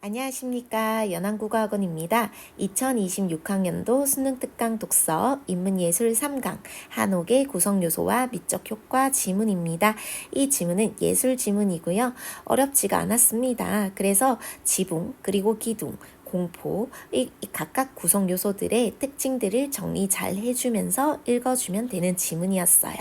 안녕하십니까. 연안국어학원입니다. 2026학년도 수능 특강 독서 인문예술 3강 한옥의 구성요소와 미적 효과 지문입니다. 이 지문은 예술 지문이고요. 어렵지가 않았습니다. 그래서 지붕 그리고 기둥 공포, 이 각각 구성 요소들의 특징들을 정리 잘 해주면서 읽어주면 되는 지문이었어요.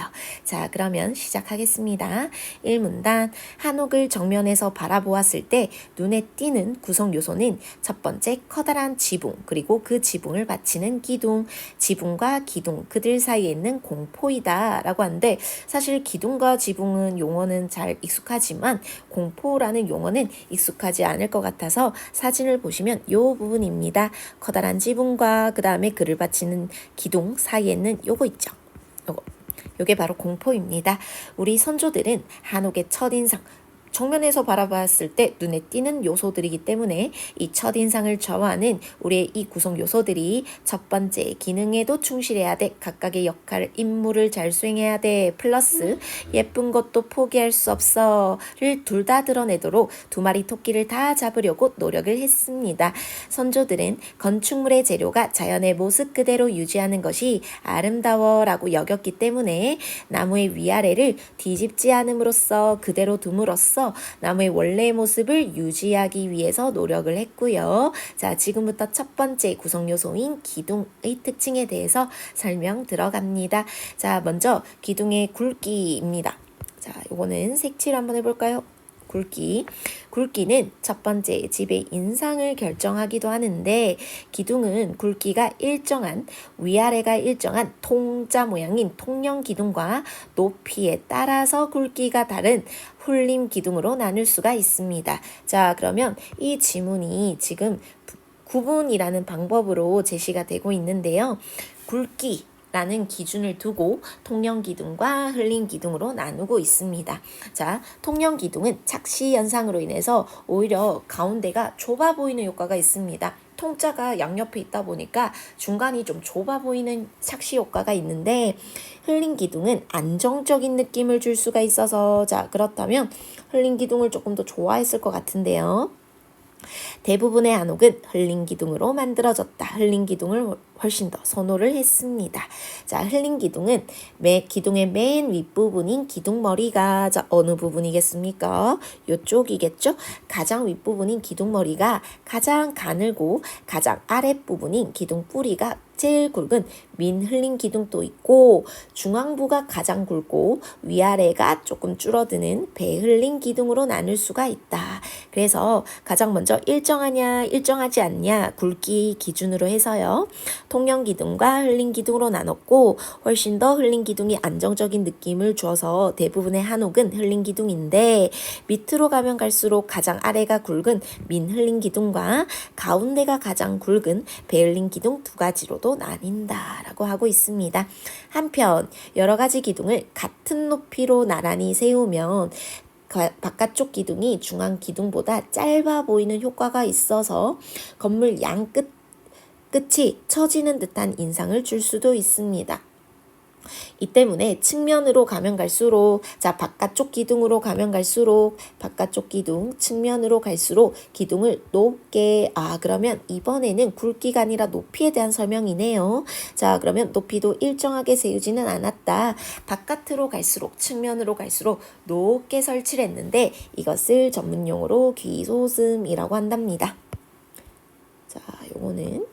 자, 그러면 시작하겠습니다. 1문단, 한옥을 정면에서 바라보았을 때 눈에 띄는 구성 요소는 첫 번째 커다란 지붕, 그리고 그 지붕을 받치는 기둥, 지붕과 기둥, 그들 사이에 있는 공포이다 라고 하는데, 사실 기둥과 지붕은 용어는 잘 익숙하지만 공포라는 용어는 익숙하지 않을 것 같아서 사진을 보시면 요 부분입니다. 커다란 지붕과 그 다음에 그를 받치는 기둥 사이에는 요거 있죠. 요게 바로 공포입니다. 우리 선조들은 한옥의 첫인상, 정면에서 바라봤을 때 눈에 띄는 요소들이기 때문에 이 첫인상을 좌우하는 우리의 이 구성 요소들이 첫 번째 기능에도 충실해야 돼. 각각의 역할, 임무를 잘 수행해야 돼. 플러스 예쁜 것도 포기할 수 없어를 둘 다 드러내도록 두 마리 토끼를 다 잡으려고 노력을 했습니다. 선조들은 건축물의 재료가 자연의 모습 그대로 유지하는 것이 아름다워라고 여겼기 때문에 나무의 위아래를 뒤집지 않음으로써 그대로 둠으로써 나무의 원래의 모습을 유지하기 위해서 노력을 했고요. 자, 지금부터 첫 번째 구성 요소인 기둥의 특징에 대해서 설명 들어갑니다. 자, 먼저 기둥의 굵기입니다. 자, 요거는 색칠 한번 해볼까요? 굵기는 첫 번째 집의 인상을 결정하기도 하는데, 기둥은 굵기가 일정한, 위아래가 일정한 통자 모양인 통형 기둥과 높이에 따라서 굵기가 다른 훌림 기둥으로 나눌 수가 있습니다. 자, 그러면 이 지문이 지금 구분이라는 방법으로 제시가 되고 있는데요. 굵기 라는 기준을 두고 통형 기둥과 흘림 기둥으로 나누고 있습니다. 자, 통형 기둥은 착시 현상으로 인해서 오히려 가운데가 좁아 보이는 효과가 있습니다. 통자가 양옆에 있다 보니까 중간이 좀 좁아 보이는 착시 효과가 있는데, 흘림 기둥은 안정적인 느낌을 줄 수가 있어서, 자, 그렇다면 흘림 기둥을 조금 더 좋아했을 것 같은데요. 대부분의 한옥은 흘림 기둥으로 만들어졌다. 흘림 기둥을 훨씬 더 선호를 했습니다. 자, 흘림 기둥은 기둥의 맨 윗부분인 기둥머리가 어느 부분이겠습니까? 이쪽이겠죠? 가장 윗부분인 기둥머리가 가장 가늘고 가장 아랫부분인 기둥뿌리가 제일 굵은 민흘림 기둥도 있고, 중앙부가 가장 굵고 위아래가 조금 줄어드는 배흘림 기둥으로 나눌 수가 있다. 그래서 가장 먼저 일정하냐 일정하지 않냐 굵기 기준으로 해서요, 통형 기둥과 흘림 기둥으로 나눴고, 훨씬 더 흘림 기둥이 안정적인 느낌을 주어서 대부분의 한옥은 흘림 기둥인데, 밑으로 가면 갈수록 가장 아래가 굵은 민흘림 기둥과 가운데가 가장 굵은 배흘림 기둥 두 가지로도 나뉜다라고 하고 있습니다. 한편 여러 가지 기둥을 같은 높이로 나란히 세우면 바깥쪽 기둥이 중앙 기둥보다 짧아 보이는 효과가 있어서 건물 끝이 처지는 듯한 인상을 줄 수도 있습니다. 이 때문에 측면으로 가면 갈수록, 자, 바깥쪽 기둥으로 가면 갈수록, 바깥쪽 기둥 측면으로 갈수록 기둥을 높게, 그러면 이번에는 굵기가 아니라 높이에 대한 설명이네요. 자, 그러면 높이도 일정하게 세우지는 않았다. 바깥으로 갈수록, 측면으로 갈수록 높게 설치를 했는데, 이것을 전문용어로 기소슴이라고 한답니다. 자, 요거는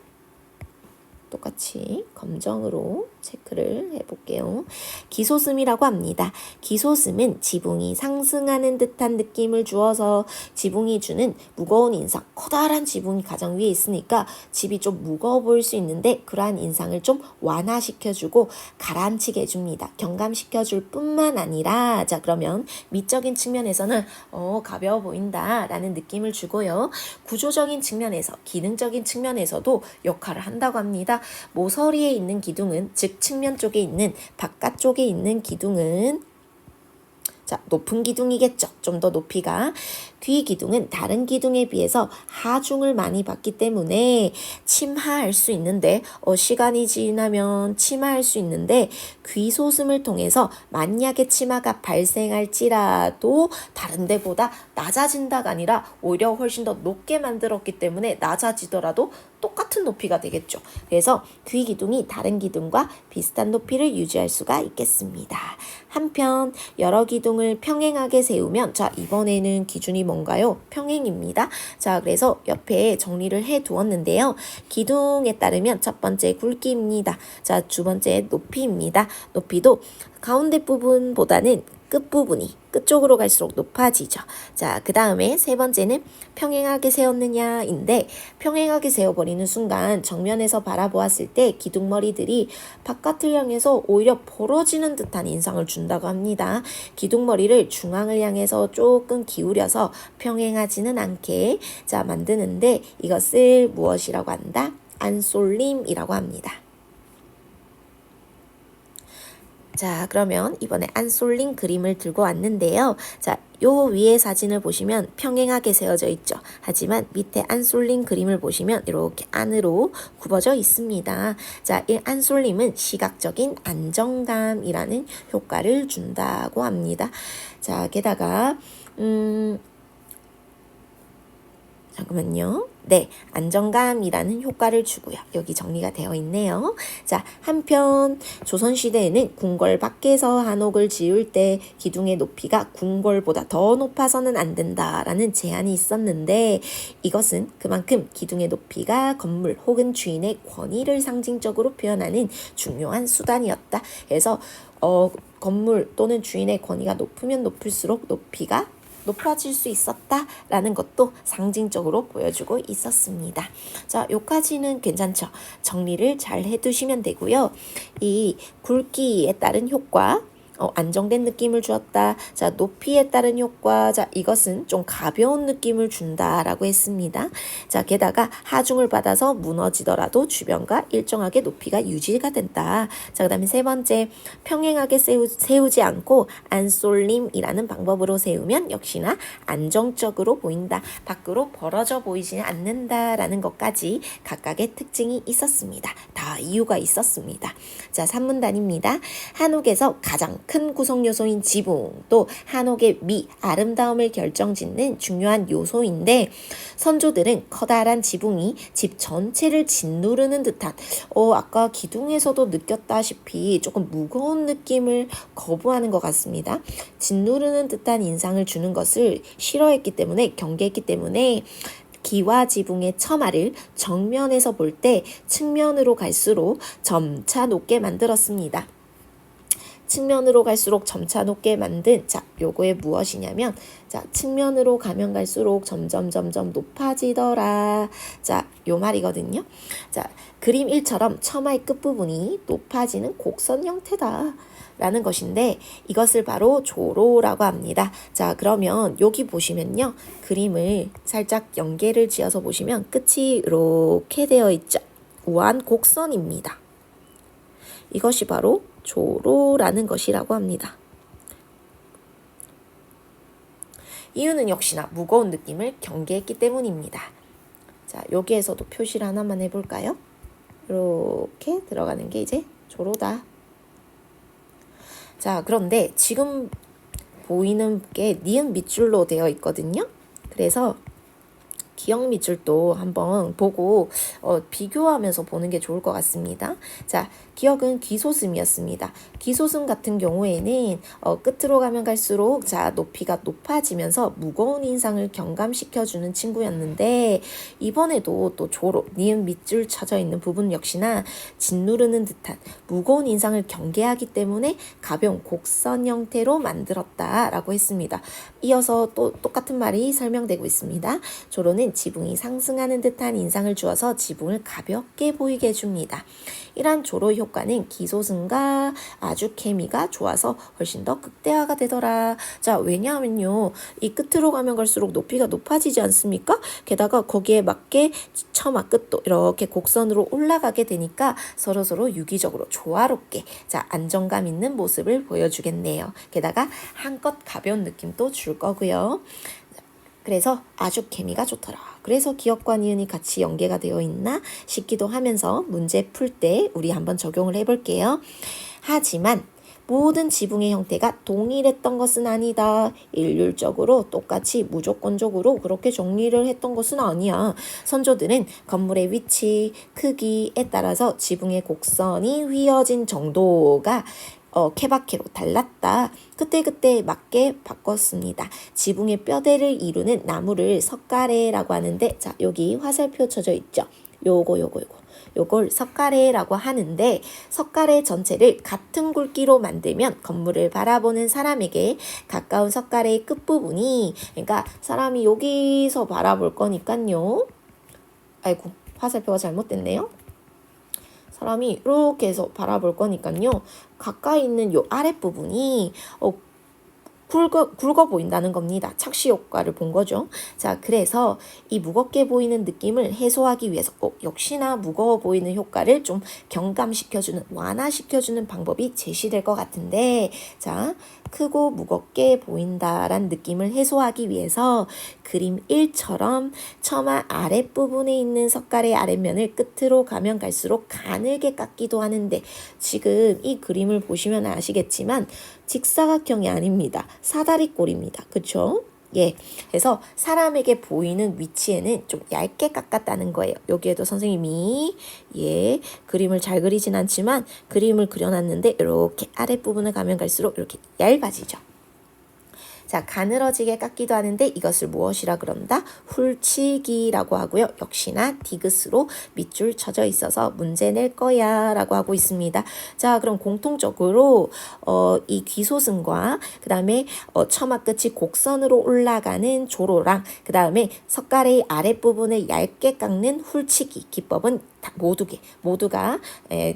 똑같이 검정으로 체크를 해볼게요. 기소슴이라고 합니다. 기소슴은 지붕이 상승하는 듯한 느낌을 주어서 지붕이 주는 무거운 인상, 커다란 지붕이 가장 위에 있으니까 집이 좀 무거워 보일 수 있는데, 그러한 인상을 좀 완화시켜주고 가라앉히게 해줍니다. 경감시켜줄 뿐만 아니라, 자, 그러면 미적인 측면에서는 가벼워 보인다 라는 느낌을 주고요. 구조적인 측면에서, 기능적인 측면에서도 역할을 한다고 합니다. 모서리에 있는 기둥은, 즉 측면 쪽에 있는, 바깥쪽에 있는 기둥은, 자, 높은 기둥이겠죠. 좀 더 높이가. 귀 기둥은 다른 기둥에 비해서 하중을 많이 받기 때문에 침하할 수 있는데 시간이 지나면 침하할 수 있는데 귀소슴을 통해서 만약에 침하가 발생할지라도 다른 데보다 낮아진다가 아니라 오히려 훨씬 더 높게 만들었기 때문에 낮아지더라도 똑같은 높이가 되겠죠. 그래서 귀 기둥이 다른 기둥과 비슷한 높이를 유지할 수가 있겠습니다. 한편 여러 기둥을 평행하게 세우면 자 이번에는 기준이 뭔가요? 평행입니다. 자 그래서 옆에 정리를 해 두었는데요. 기둥에 따르면 첫 번째 굵기입니다. 자 두 번째 높이입니다. 높이도 가운데 부분보다는 끝부분이 끝쪽으로 갈수록 높아지죠. 자, 그 다음에 세 번째는 평행하게 세웠느냐인데 평행하게 세워버리는 순간 정면에서 바라보았을 때 기둥머리들이 바깥을 향해서 오히려 벌어지는 듯한 인상을 준다고 합니다. 기둥머리를 중앙을 향해서 조금 기울여서 평행하지는 않게 자 만드는데 이것을 무엇이라고 한다? 안솔림이라고 합니다. 자 그러면 이번에 안솔린 그림을 들고 왔는데요. 자, 요 위에 사진을 보시면 평행하게 세워져 있죠. 하지만 밑에 안솔린 그림을 보시면 이렇게 안으로 굽어져 있습니다. 자, 이 안솔림은 시각적인 안정감이라는 효과를 준다고 합니다. 자, 게다가 잠깐만요. 네, 안정감이라는 효과를 주고요. 여기 정리가 되어 있네요. 자, 한편 조선시대에는 궁궐 밖에서 한옥을 지을 때 기둥의 높이가 궁궐보다 더 높아서는 안 된다라는 제한이 있었는데 이것은 그만큼 기둥의 높이가 건물 혹은 주인의 권위를 상징적으로 표현하는 중요한 수단이었다. 그래서 건물 또는 주인의 권위가 높으면 높을수록 높이가 높아질 수 있었다라는 것도 상징적으로 보여주고 있었습니다. 자, 요까지는 괜찮죠? 정리를 잘 해두시면 되고요. 이 굵기에 따른 효과, 안정된 느낌을 주었다. 자, 높이에 따른 효과. 자, 이것은 좀 가벼운 느낌을 준다라고 했습니다. 자, 게다가 하중을 받아서 무너지더라도 주변과 일정하게 높이가 유지가 된다. 자, 그 다음에 세 번째, 평행하게 세우지 않고 안솔림이라는 방법으로 세우면 역시나 안정적으로 보인다. 밖으로 벌어져 보이지는 않는다라는 것까지 각각의 특징이 있었습니다. 다 이유가 있었습니다. 자, 산문단입니다. 한옥에서 가장 큰 구성 요소인 지붕, 또 한옥의 미, 아름다움을 결정짓는 중요한 요소인데 선조들은 커다란 지붕이 집 전체를 짓누르는 듯한 아까 기둥에서도 느꼈다시피 조금 무거운 느낌을 거부하는 것 같습니다. 짓누르는 듯한 인상을 주는 것을 싫어했기 때문에 경계했기 때문에 기와 지붕의 처마를 정면에서 볼 때 측면으로 갈수록 점차 높게 만들었습니다. 측면으로 갈수록 점차 높게 만든 자 요거에 무엇이냐면 자 측면으로 가면 갈수록 점점 높아지더라. 자 요 말이거든요. 자 그림 1처럼 처마의 끝부분이 높아지는 곡선 형태다. 라는 것인데 이것을 바로 조로라고 합니다. 자 그러면 여기 보시면요. 그림을 살짝 연계를 지어서 보시면 끝이 이렇게 되어 있죠. 우한 곡선입니다. 이것이 바로 조로라는 것이라고 합니다. 이유는 역시나 무거운 느낌을 경계했기 때문입니다. 자, 여기에서도 표시를 하나만 해볼까요? 이렇게 들어가는 게 이제 조로다. 자, 그런데 지금 보이는 게 니은 밑줄로 되어 있거든요. 그래서 기역 밑줄도 한번 보고 비교하면서 보는 게 좋을 것 같습니다. 자, 기역은 기소슴이었습니다. 기소슴 같은 경우에는 끝으로 가면 갈수록 자 높이가 높아지면서 무거운 인상을 경감시켜주는 친구였는데 이번에도 또 조로, 니은 밑줄 쳐져 있는 부분 역시나 짓누르는 듯한 무거운 인상을 경계하기 때문에 가벼운 곡선 형태로 만들었다라고 했습니다. 이어서 또 똑같은 말이 설명되고 있습니다. 조로는 지붕이 상승하는 듯한 인상을 주어서 지붕을 가볍게 보이게 해줍니다. 이러한 조로 효과는 기소승과 아주 케미가 좋아서 훨씬 더 극대화가 되더라. 자, 왜냐하면요. 이 끝으로 가면 갈수록 높이가 높아지지 않습니까? 게다가 거기에 맞게 처마 끝도 이렇게 곡선으로 올라가게 되니까 서로서로 유기적으로 조화롭게 자, 안정감 있는 모습을 보여주겠네요. 게다가 한껏 가벼운 느낌도 줄 거고요. 그래서 아주 케미가 좋더라. 그래서 기억과 니은이 같이 연계가 되어 있나 싶기도 하면서 문제 풀 때 우리 한번 적용을 해볼게요. 하지만 모든 지붕의 형태가 동일했던 것은 아니다. 일률적으로 똑같이 무조건적으로 그렇게 정리를 했던 것은 아니야. 선조들은 건물의 위치, 크기에 따라서 지붕의 곡선이 휘어진 정도가 케바케로 달랐다. 그때그때 맞게 바꿨습니다. 지붕의 뼈대를 이루는 나무를 석가래라고 하는데, 자, 여기 화살표 쳐져 있죠. 요걸 석가래라고 하는데, 석가래 전체를 같은 굵기로 만들면 건물을 바라보는 사람에게 가까운 석가래의 끝부분이, 그러니까 사람이 여기서 바라볼 거니까요. 아이고, 화살표가 잘못됐네요. 사람이 이렇게 해서 바라볼 거니까요. 가까이 있는 요 아랫부분이 굵어 보인다는 겁니다. 착시 효과를 본 거죠. 자, 그래서 이 무겁게 보이는 느낌을 해소하기 위해서 역시나 무거워 보이는 효과를 좀 경감시켜주는, 완화시켜주는 방법이 제시될 것 같은데, 자, 크고 무겁게 보인다란 느낌을 해소하기 위해서 그림 1처럼 처마 아랫부분에 있는 석가래 아랫면을 끝으로 가면 갈수록 가늘게 깎기도 하는데, 지금 이 그림을 보시면 아시겠지만 직사각형이 아닙니다. 사다리꼴입니다. 그쵸? 예, 그래서 사람에게 보이는 위치에는 좀 얇게 깎았다는 거예요. 여기에도 선생님이 그림을 잘 그리진 않지만 그림을 그려놨는데 이렇게 아랫부분을 가면 갈수록 이렇게 얇아지죠. 자, 가늘어지게 깎기도 하는데 이것을 무엇이라 그런다? 훌치기라고 하고요. 역시나 디귿으로 밑줄 쳐져 있어서 문제 낼 거야 라고 하고 있습니다. 자, 그럼 공통적으로 이 귀소승과 그 다음에 처마 끝이 곡선으로 올라가는 조로랑 그 다음에 석가래의 아랫부분을 얇게 깎는 훌치기 기법은 모두가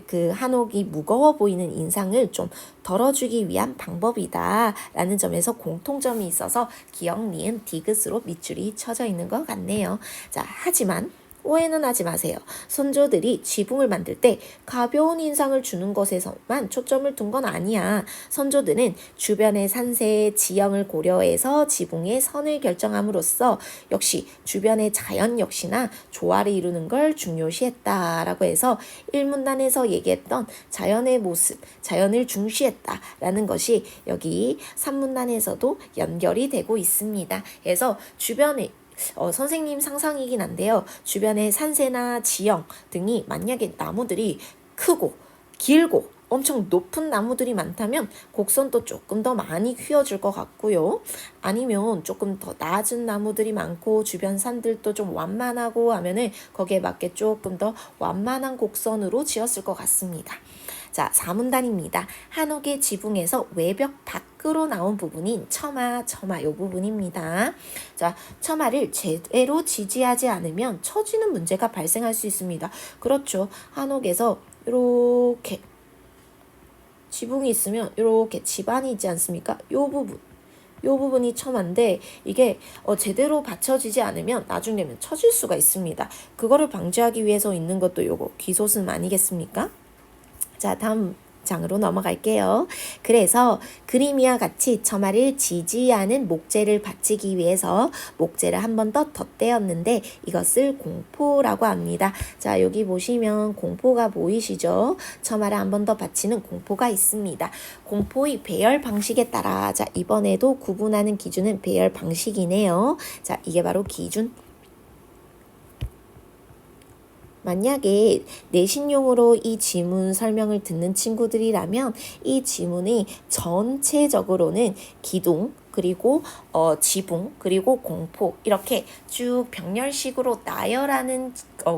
그 한옥이 무거워 보이는 인상을 좀 덜어주기 위한 방법이다 라는 점에서 공통점이 있어서 기역, 니은, 디귿으로 밑줄이 쳐져 있는 것 같네요. 자, 하지만 오해는 하지 마세요. 선조들이 지붕을 만들 때 가벼운 인상을 주는 것에서만 초점을 둔 건 아니야. 선조들은 주변의 산세, 지형을 고려해서 지붕의 선을 결정함으로써 역시 주변의 자연 역시나 조화를 이루는 걸 중요시했다라고 해서 1문단에서 얘기했던 자연의 모습, 자연을 중시했다라는 것이 여기 3문단에서도 연결이 되고 있습니다. 그래서 주변에 선생님 상상이긴 한데요. 주변에 산세나 지형 등이 만약에 나무들이 크고 길고 엄청 높은 나무들이 많다면 곡선도 조금 더 많이 휘어질 것 같고요. 아니면 조금 더 낮은 나무들이 많고 주변 산들도 좀 완만하고 하면은 거기에 맞게 조금 더 완만한 곡선으로 지었을 것 같습니다. 자, 4문단입니다. 한옥의 지붕에서 외벽 밖으로 나온 부분인 처마 요 부분입니다. 자, 처마를 제대로 지지하지 않으면 처지는 문제가 발생할 수 있습니다. 그렇죠. 한옥에서 이렇게 지붕이 있으면 이렇게 지반이 있지 않습니까? 요 부분이 처마인데 이게 제대로 받쳐지지 않으면 나중 되면 처질 수가 있습니다. 그거를 방지하기 위해서 있는 것도 요거 귀소슴 아니겠습니까? 자, 다음 장으로 넘어갈게요. 그래서 그림이와 같이 처마를 지지하는 목재를 받치기 위해서 목재를 한 번 더 덧대었는데 이것을 공포라고 합니다. 자, 여기 보시면 공포가 보이시죠? 처마를 한 번 더 받치는 공포가 있습니다. 공포의 배열 방식에 따라, 자, 이번에도 구분하는 기준은 배열 방식이네요. 자, 이게 바로 기준. 만약에 내신용으로 이 지문 설명을 듣는 친구들이라면 이 지문이 전체적으로는 기둥, 그리고 지붕, 그리고 공포 이렇게 쭉 병렬식으로 나열하는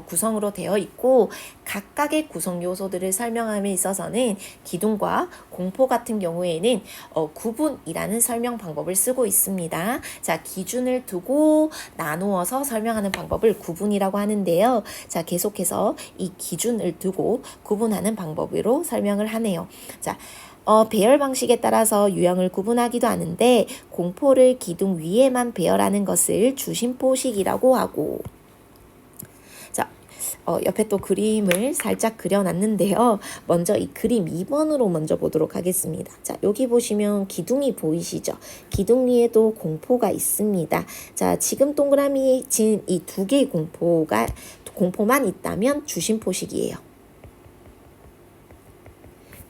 구성으로 되어 있고 각각의 구성 요소들을 설명함에 있어서는 기둥과 공포 같은 경우에는 구분이라는 설명 방법을 쓰고 있습니다. 자, 기준을 두고 나누어서 설명하는 방법을 구분이라고 하는데요. 자, 계속해서 이 기준을 두고 구분하는 방법으로 설명을 하네요. 자, 배열 방식에 따라서 유형을 구분하기도 하는데 공포를 기둥 위에만 배열하는 것을 주심포식이라고 하고, 자, 옆에 또 그림을 살짝 그려놨는데요. 먼저 이 그림 2번으로 먼저 보도록 하겠습니다. 자, 여기 보시면 기둥이 보이시죠? 기둥 위에도 공포가 있습니다. 자, 지금 동그라미 진 이 두 개의 공포만 있다면 주심포식이에요.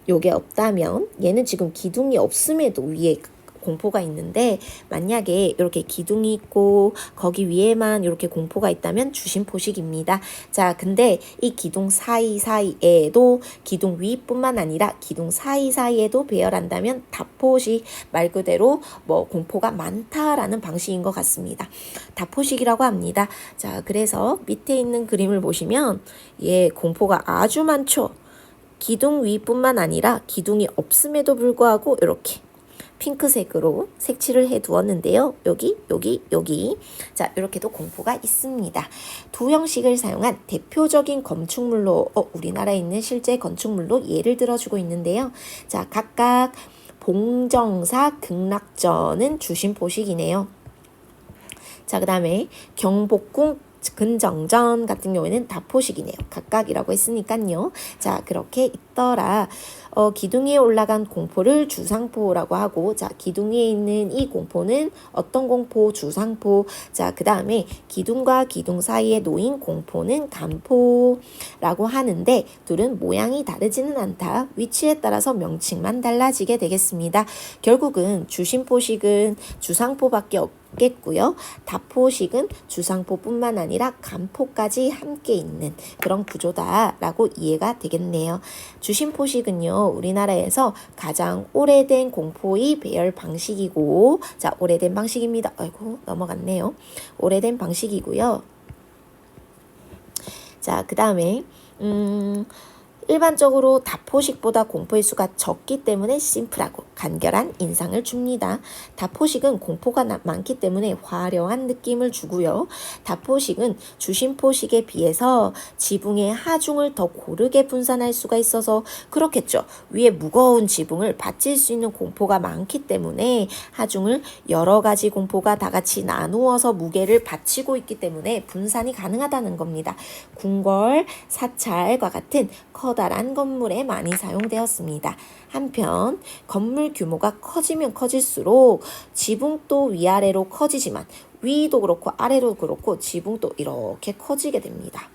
요게 없다면 얘는 지금 기둥이 없음에도 위에 공포가 있는데 만약에 이렇게 기둥이 있고 거기 위에만 이렇게 공포가 있다면 주심포식입니다. 자, 근데 이 기둥 사이사이에도 기둥 위뿐만 아니라 기둥 사이사이에도 배열한다면 다포식, 말 그대로 뭐 공포가 많다라는 방식인 것 같습니다. 다포식이라고 합니다. 자, 그래서 밑에 있는 그림을 보시면 공포가 아주 많죠. 기둥 위뿐만 아니라 기둥이 없음에도 불구하고 이렇게 핑크색으로 색칠을 해 두었는데요. 여기. 자, 이렇게도 공포가 있습니다. 두 형식을 사용한 대표적인 건축물로 우리나라에 있는 실제 건축물로 예를 들어주고 있는데요. 자, 각각 봉정사 극락전은 주심포식이네요. 자, 그 다음에 경복궁 근정전 같은 경우에는 다포식이네요. 각각이라고 했으니까요. 자, 그렇게 있더라. 기둥 위에 올라간 공포를 주상포라고 하고, 자, 기둥 위에 있는 이 공포는 어떤 공포? 주상포. 자, 그 다음에 기둥과 기둥 사이에 놓인 공포는 간포라고 하는데, 둘은 모양이 다르지는 않다. 위치에 따라서 명칭만 달라지게 되겠습니다. 결국은 주심포식은 주상포밖에 없겠고요. 다포식은 주상포뿐만 아니라 간포까지 함께 있는 그런 구조다라고 이해가 되겠네요. 주심포식은요, 우리나라에서 가장 오래된 공포의 배열 방식이고, 자, 오래된 방식입니다. 아이고, 넘어갔네요. 오래된 방식이고요. 자, 그 다음에 일반적으로 다포식보다 공포의 수가 적기 때문에 심플하고 간결한 인상을 줍니다. 다포식은 공포가 많기 때문에 화려한 느낌을 주고요. 다포식은 주심포식에 비해서 지붕의 하중을 더 고르게 분산할 수가 있어서 그렇겠죠. 위에 무거운 지붕을 받칠 수 있는 공포가 많기 때문에 하중을 여러 가지 공포가 다 같이 나누어서 무게를 받치고 있기 때문에 분산이 가능하다는 겁니다. 궁궐, 사찰과 같은 커다란 건물에 많이 사용되었습니다. 한편 건물 규모가 커지면 커질수록 지붕도 위아래로 커지지만 위도 그렇고 아래로 그렇고 지붕도 이렇게 커지게 됩니다.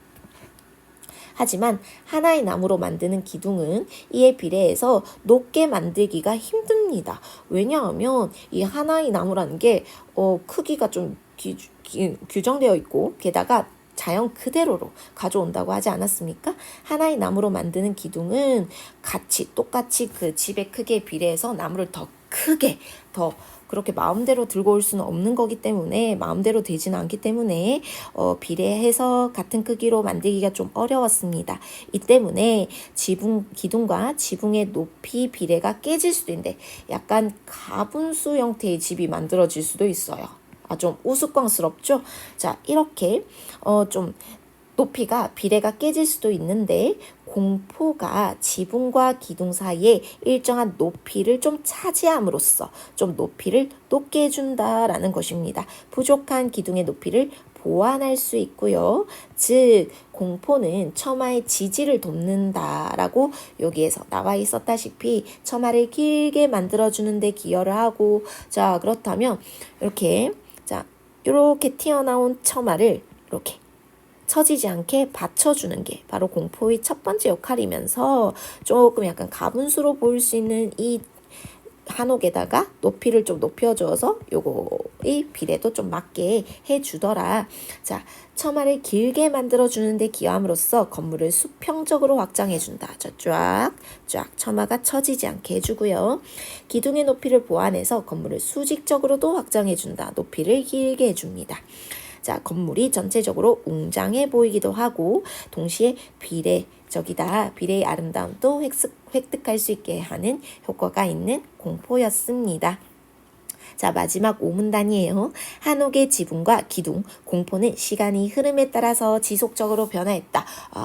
하지만 하나의 나무로 만드는 기둥은 이에 비례해서 높게 만들기가 힘듭니다. 왜냐하면 이 하나의 나무라는 게 크기가 좀 규정되어 있고 게다가 자연 그대로로 가져온다고 하지 않았습니까? 하나의 나무로 만드는 기둥은 똑같이 그 집의 크기에 비례해서 나무를 더 크게 그렇게 마음대로 들고 올 수는 없는 거기 때문에 마음대로 되지는 않기 때문에 비례해서 같은 크기로 만들기가 좀 어려웠습니다. 이 때문에 기둥과 지붕의 높이 비례가 깨질 수도 있는데 약간 가분수 형태의 집이 만들어질 수도 있어요. 좀 우스꽝스럽죠? 자, 이렇게 좀 높이가 비례가 깨질 수도 있는데 공포가 지붕과 기둥 사이에 일정한 높이를 좀 차지함으로써 좀 높이를 높게 해준다라는 것입니다. 부족한 기둥의 높이를 보완할 수 있고요. 즉 공포는 처마의 지지를 돕는다라고 여기에서 나와 있었다시피 처마를 길게 만들어주는 데 기여를 하고, 자, 그렇다면 이렇게 튀어나온 처마를 이렇게 처지지 않게 받쳐주는 게 바로 공포의 첫 번째 역할이면서 조금 약간 가분수로 보일 수 있는 이 한옥에다가 높이를 좀 높여줘서 요거의 비례도 좀 맞게 해주더라. 자, 처마를 길게 만들어주는데 기여함으로써 건물을 수평적으로 확장해준다. 쫙 처마가 처지지 않게 해주고요. 기둥의 높이를 보완해서 건물을 수직적으로도 확장해준다. 높이를 길게 해줍니다. 자, 건물이 전체적으로 웅장해 보이기도 하고 동시에 비례의 아름다움도 획득할 수 있게 하는 효과가 있는 공포였습니다. 자, 마지막 5문단이에요. 한옥의 지붕과 기둥, 공포는 시간이 흐름에 따라서 지속적으로 변화했다.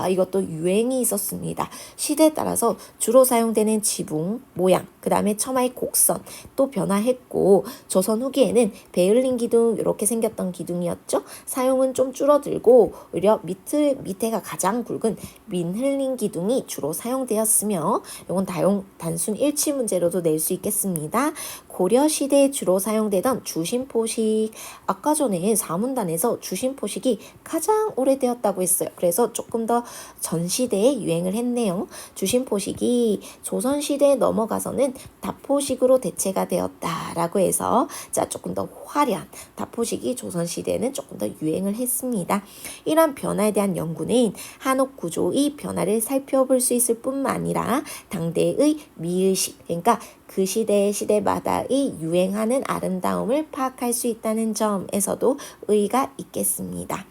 이것도 유행이 있었습니다. 시대에 따라서 주로 사용되는 지붕, 모양, 그 다음에 처마의 곡선 또 변화했고, 조선 후기에는 베을린 기둥 이렇게 생겼던 기둥이었죠. 사용은 좀 줄어들고 오히려 밑에가 가장 굵은 민흘린 기둥이 주로 사용되었으며, 이건 단순 일치 문제로도 낼 수 있겠습니다. 고려 시대에 주로 사용되던 주심포식, 아까 전에 4문단에서 주심포식이 가장 오래되었다고 했어요. 그래서 조금 더 전시대에 유행을 했네요. 주심포식이 조선시대에 넘어가서는 다포식으로 대체가 되었다라고 해서, 자, 조금 더 화려한 다포식이 조선시대에는 조금 더 유행을 했습니다. 이런 변화에 대한 연구는 한옥 구조의 변화를 살펴볼 수 있을 뿐만 아니라 당대의 미의식, 그러니까 그 시대마다의 유행하는 아름다움을 파악할 수 있다는 점에서도 의의가 있겠습니다.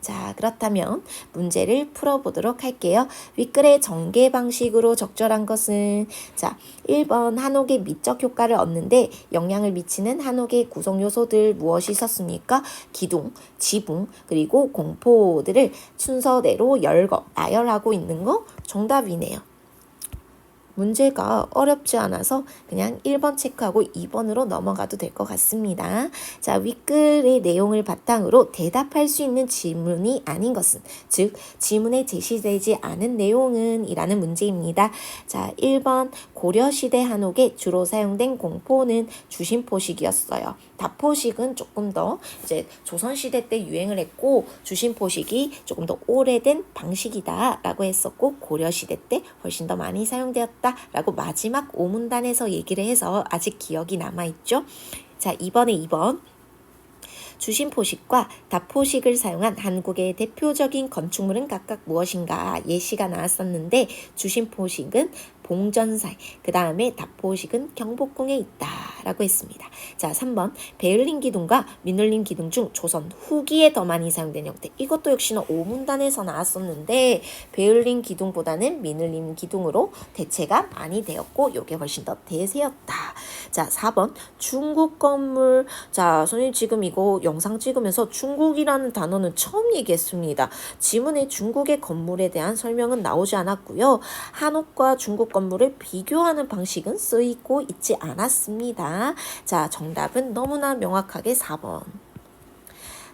자, 그렇다면 문제를 풀어보도록 할게요. 윗글의 전개 방식으로 적절한 것은, 자, 1번 한옥의 미적 효과를 얻는데 영향을 미치는 한옥의 구성 요소들 무엇이 있었습니까? 기둥, 지붕, 그리고 공포들을 순서대로 나열하고 있는 거 정답이네요. 문제가 어렵지 않아서 그냥 1번 체크하고 2번으로 넘어가도 될 것 같습니다. 자, 윗글의 내용을 바탕으로 대답할 수 있는 질문이 아닌 것은, 즉 지문에 제시되지 않은 내용은 이라는 문제입니다. 자, 1번 고려시대 한옥에 주로 사용된 공포는 주심포식이었어요. 다포식은 조금 더 이제 조선시대 때 유행을 했고, 주심포식이 조금 더 오래된 방식이다 라고 했었고, 고려시대 때 훨씬 더 많이 사용되었다 라고 마지막 5문단에서 얘기를 해서 아직 기억이 남아있죠. 자, 이번에 2번. 주심포식과 다포식을 사용한 한국의 대표적인 건축물은 각각 무엇인가 예시가 나왔었는데, 주심포식은 봉전사에, 그 다음에 다포식은 경복궁에 있다라고 했습니다. 자, 3번 베을린 기둥과 민울림 기둥 중 조선 후기에 더 많이 사용된 형태. 이것도 역시나 5문단에서 나왔었는데 베을린 기둥보다는 민울림 기둥으로 대체가 많이 되었고, 요게 훨씬 더 대세였다. 자, 4번 중국 건물. 자, 선생님 지금 이거 영상 찍으면서 중국이라는 단어는 처음 얘기했습니다. 지문에 중국의 건물에 대한 설명은 나오지 않았고요. 한옥과 중국 건물을 비교하는 방식은 쓰이고 있지 않았습니다. 자, 정답은 너무나 명확하게 4번.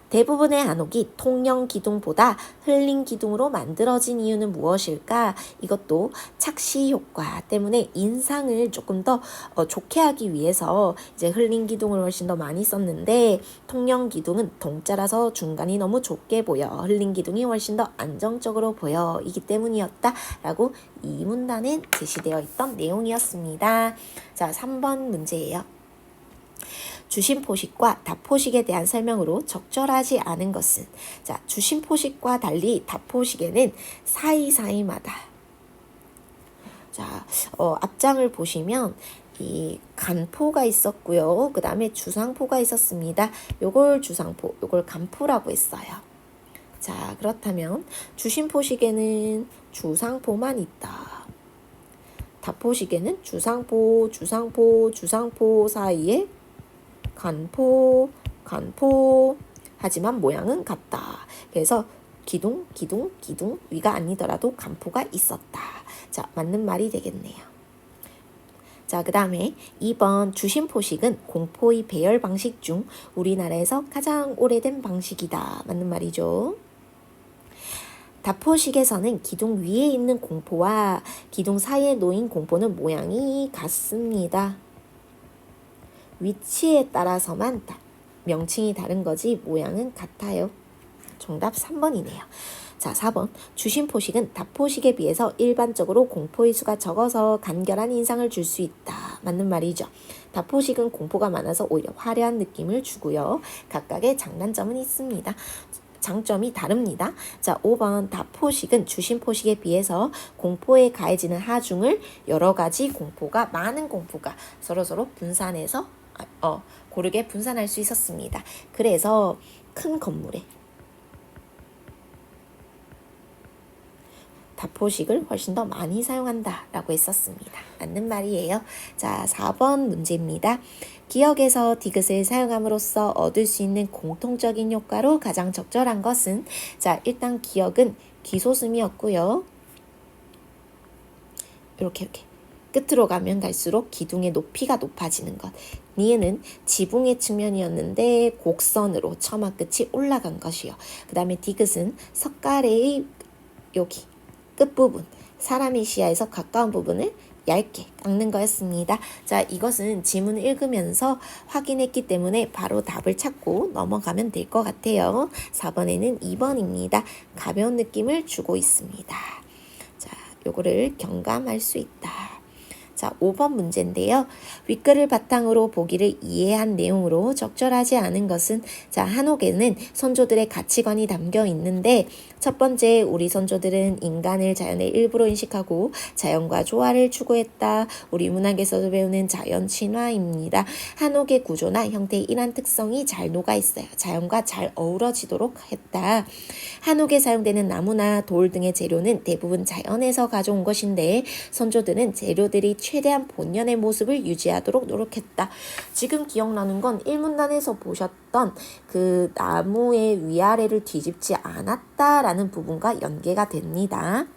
대부분의 한옥이 통영 기둥보다 흘린 기둥으로 만들어진 이유는 무엇일까? 이것도 착시 효과 때문에 인상을 조금 더 좋게 하기 위해서 이제 흘린 기둥을 훨씬 더 많이 썼는데, 통영 기둥은 동자라서 중간이 너무 좁게 보여, 흘린 기둥이 훨씬 더 안정적으로 보여 이기 때문이었다라고 이 문단에 제시되어 있던 내용이었습니다. 자, 3번 문제예요. 주심포식과 다포식에 대한 설명으로 적절하지 않은 것은, 자, 주심포식과 달리 다포식에는 사이사이마다, 자, 앞장을 보시면 이 간포가 있었고요. 그 다음에 주상포가 있었습니다. 요걸 주상포, 요걸 간포라고 했어요. 자, 그렇다면 주심포식에는 주상포만 있다. 다포식에는 주상포 사이에 간포, 하지만 모양은 같다. 그래서 기둥, 위가 아니더라도 간포가 있었다. 자, 맞는 말이 되겠네요. 자, 그 다음에 2번 주심포식은 공포의 배열 방식 중 우리나라에서 가장 오래된 방식이다. 맞는 말이죠. 다포식에서는 기둥 위에 있는 공포와 기둥 사이에 놓인 공포는 모양이 같습니다. 위치에 따라서만 명칭이 다른 거지 모양은 같아요. 정답 3번이네요. 자, 4번 주심포식은 다포식에 비해서 일반적으로 공포의 수가 적어서 간결한 인상을 줄 수 있다. 맞는 말이죠. 다포식은 공포가 많아서 오히려 화려한 느낌을 주고요. 각각의 장단점은 있습니다. 장점이 다릅니다. 자, 5번 다포식은 주심포식에 비해서 공포에 가해지는 하중을 여러 가지 공포가, 많은 공포가 서로서로 분산해서 고르게 분산할 수 있었습니다. 그래서 큰 건물에 다포식을 훨씬 더 많이 사용한다라고 했었습니다. 맞는 말이에요. 자, 4번 문제입니다. 기역에서 디귿을 사용함으로써 얻을 수 있는 공통적인 효과로 가장 적절한 것은, 자, 일단 기역은 기소음이었고요. 이렇게 끝으로 가면 갈수록 기둥의 높이가 높아지는 것. 니은은 지붕의 측면이었는데 곡선으로 처마 끝이 올라간 것이요. 그 다음에 디귿은 석가래의 여기 끝부분, 사람의 시야에서 가까운 부분을 얇게 깎는 거였습니다. 자, 이것은 지문을 읽으면서 확인했기 때문에 바로 답을 찾고 넘어가면 될 것 같아요. 4번에는 2번입니다. 가벼운 느낌을 주고 있습니다. 자, 요거를 경감할 수 있다. 자, 5번 문제인데요. 윗글을 바탕으로 보기를 이해한 내용으로 적절하지 않은 것은, 자, 한옥에는 선조들의 가치관이 담겨 있는데, 첫 번째, 우리 선조들은 인간을 자연의 일부로 인식하고 자연과 조화를 추구했다. 우리 문학에서도 배우는 자연 친화입니다. 한옥의 구조나 형태의 이러한 특성이 잘 녹아 있어요. 자연과 잘 어우러지도록 했다. 한옥에 사용되는 나무나 돌 등의 재료는 대부분 자연에서 가져온 것인데, 선조들은 재료들이 최대한 본연의 모습을 유지하도록 노력했다. 지금 기억나는 건 일문단에서 보셨던 그 나무의 위아래를 뒤집지 않았다라는 부분과 연계가 됩니다.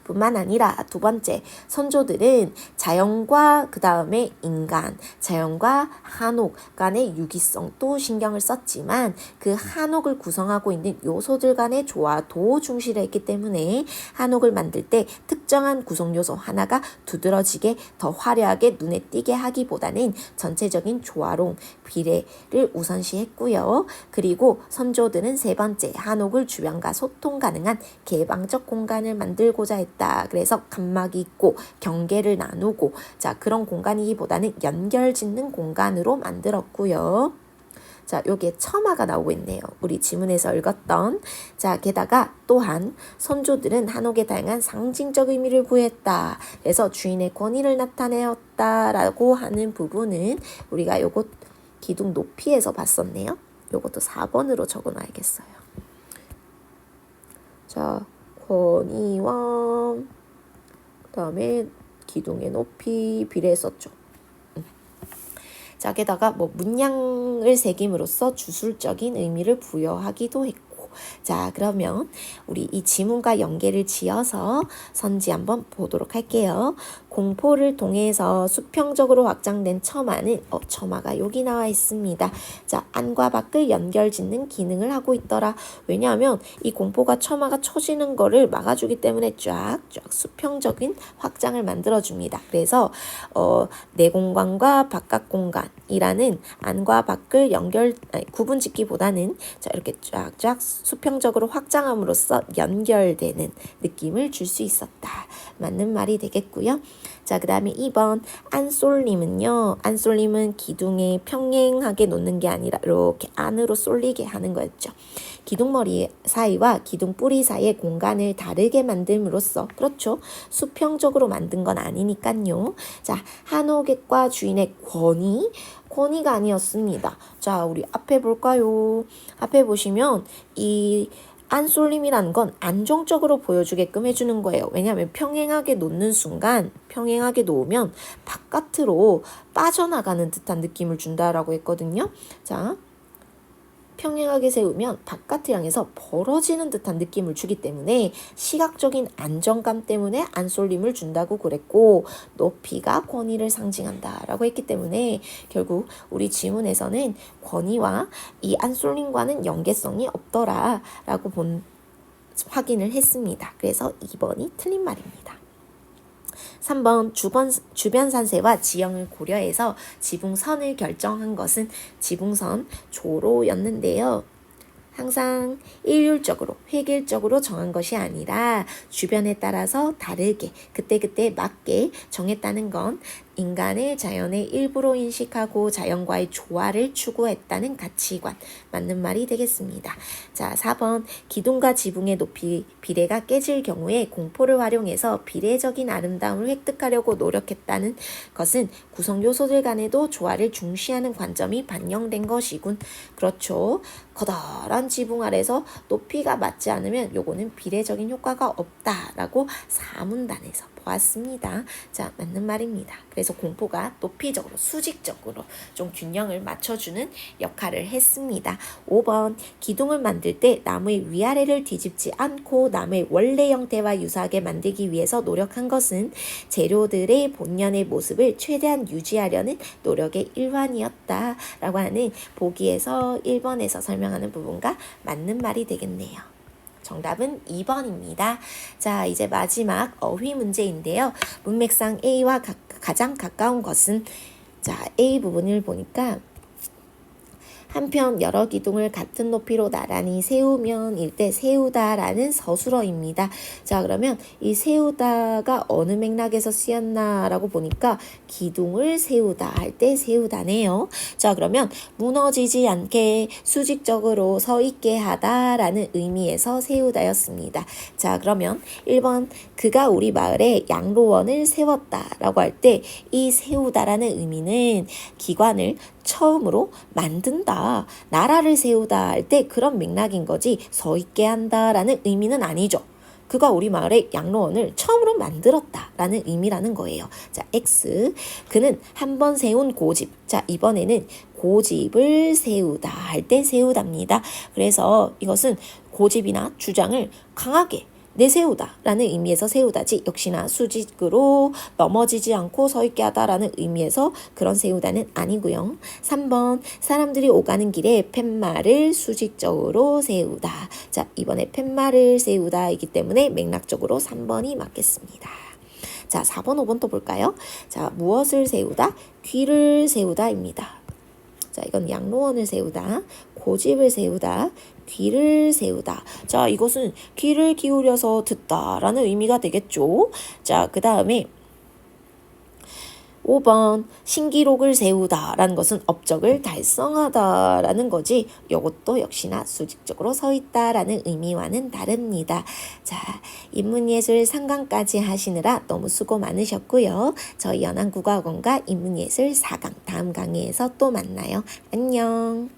뿐만 아니라 두 번째, 선조들은 자연과 그 다음에 인간, 자연과 한옥 간의 유기성도 신경을 썼지만 그 한옥을 구성하고 있는 요소들 간의 조화도 중시를 했기 때문에 한옥을 만들 때 특정한 구성 요소 하나가 두드러지게 더 화려하게 눈에 띄게 하기보다는 전체적인 조화로움, 비례를 우선시했고요. 그리고 선조들은 세 번째, 한옥을 주변과 소통 가능한 개방적 공간을 만들고자 했다. 그래서 간막이 있고 경계를 나누고, 자, 그런 공간이기보다는 연결 짓는 공간으로 만들었고요. 자, 여기에 처마가 나오고 있네요. 우리 지문에서 읽었던. 자, 게다가 또한 선조들은 한옥에 다양한 상징적 의미를 부여했다. 그래서 주인의 권위를 나타내었다라고 하는 부분은 우리가 요것 기둥 높이에서 봤었네요. 요것도 4번으로 적어놔야겠어요. 자, 권위와 그 다음에 기둥의 높이 비례했었죠. 자, 게다가 뭐 문양을 새김으로써 주술적인 의미를 부여하기도 했고. 자, 그러면 우리 이 지문과 연계를 지어서 선지 한번 보도록 할게요. 공포를 통해서 수평적으로 확장된 처마는 처마가 여기 나와 있습니다. 자, 안과 밖을 연결 짓는 기능을 하고 있더라. 왜냐하면 이 공포가 처마가 쳐지는 거를 막아주기 때문에 쫙쫙 수평적인 확장을 만들어줍니다. 그래서 내공간과 바깥 공간이라는 안과 밖을 구분짓기보다는 자, 이렇게 쫙쫙 수평적으로 확장함으로써 연결되는 느낌을 줄 수 있었다. 맞는 말이 되겠고요. 자, 그 다음에 2번 안쏠림은요. 안쏠림은 기둥에 평행하게 놓는 게 아니라 이렇게 안으로 쏠리게 하는 거였죠. 기둥머리 사이와 기둥 뿌리 사이의 공간을 다르게 만듦으로써, 그렇죠, 수평적으로 만든 건 아니니까요. 자, 한옥과 주인의 권위가 아니었습니다. 자, 우리 앞에 볼까요? 앞에 보시면 이 안쏠림이라는 건 안정적으로 보여주게끔 해주는 거예요. 왜냐하면 평행하게 놓는 순간, 평행하게 놓으면 바깥으로 빠져나가는 듯한 느낌을 준다라고 했거든요. 자, 평행하게 세우면 바깥을 향해서 벌어지는 듯한 느낌을 주기 때문에 시각적인 안정감 때문에 안쏠림을 준다고 그랬고, 높이가 권위를 상징한다라고 했기 때문에 결국 우리 지문에서는 권위와 이 안쏠림과는 연계성이 없더라라고 확인을 했습니다. 그래서 2번이 틀린 말입니다. 3번 주변 산세와 지형을 고려해서 지붕선을 결정한 것은 지붕선 조로였는데요. 항상 일률적으로 획일적으로 정한 것이 아니라 주변에 따라서 다르게 그때그때 맞게 정했다는 건 인간을 자연의 일부로 인식하고 자연과의 조화를 추구했다는 가치관. 맞는 말이 되겠습니다. 자, 4번 기둥과 지붕의 높이 비례가 깨질 경우에 공포를 활용해서 비례적인 아름다움을 획득하려고 노력했다는 것은 구성 요소들 간에도 조화를 중시하는 관점이 반영된 것이군. 그렇죠. 커다란 지붕 아래서 높이가 맞지 않으면 요거는 비례적인 효과가 없다라고 사문단에서 보았습니다. 자, 맞는 말입니다. 그래서 공포가 높이적으로 수직적으로 좀 균형을 맞춰주는 역할을 했습니다. 5번 기둥을 만들 때 나무의 위아래를 뒤집지 않고 나무의 원래 형태와 유사하게 만들기 위해서 노력한 것은 재료들의 본연의 모습을 최대한 유지하려는 노력의 일환이었다라고 하는 보기에서 1번에서 설명하는 부분과 맞는 말이 되겠네요. 정답은 2번입니다. 자, 이제 마지막 어휘 문제인데요. 문맥상 A와 가장 가까운 것은 자, A 부분을 보니까 한편 여러 기둥을 같은 높이로 나란히 세우면 일 때 세우다라는 서술어입니다. 자, 그러면 이 세우다가 어느 맥락에서 쓰였나라고 보니까 기둥을 세우다 할 때 세우다네요. 자, 그러면 무너지지 않게 수직적으로 서 있게 하다라는 의미에서 세우다였습니다. 자, 그러면 1번 그가 우리 마을에 양로원을 세웠다라고 할 때 이 세우다라는 의미는 기관을 처음으로 만든다, 나라를 세우다 할 때 그런 맥락인 거지 서 있게 한다라는 의미는 아니죠. 그가 우리 마을에 양로원을 처음으로 만들었다라는 의미라는 거예요. 자, X. 그는 한 번 세운 고집. 자, 이번에는 고집을 세우다 할 때 세우답니다. 그래서 이것은 고집이나 주장을 강하게 내세우다라는 의미에서 세우다지 역시나 수직으로 넘어지지 않고 서 있게 하다라는 의미에서 그런 세우다는 아니고요. 3번 사람들이 오가는 길에 팻말을 수직적으로 세우다. 자, 이번에 팻말을 세우다이기 때문에 맥락적으로 3번이 맞겠습니다. 자, 4번, 5번 또 볼까요? 자, 무엇을 세우다? 귀를 세우다입니다. 자, 이건 양로원을 세우다, 고집을 세우다, 귀를 세우다. 자, 이것은 귀를 기울여서 듣다라는 의미가 되겠죠. 자, 그 다음에 5번 신기록을 세우다라는 것은 업적을 달성하다라는 거지 이것도 역시나 수직적으로 서 있다라는 의미와는 다릅니다. 자, 인문예술 3강까지 하시느라 너무 수고 많으셨고요. 저희 연안국어학원과 인문예술 4강 다음 강의에서 또 만나요. 안녕.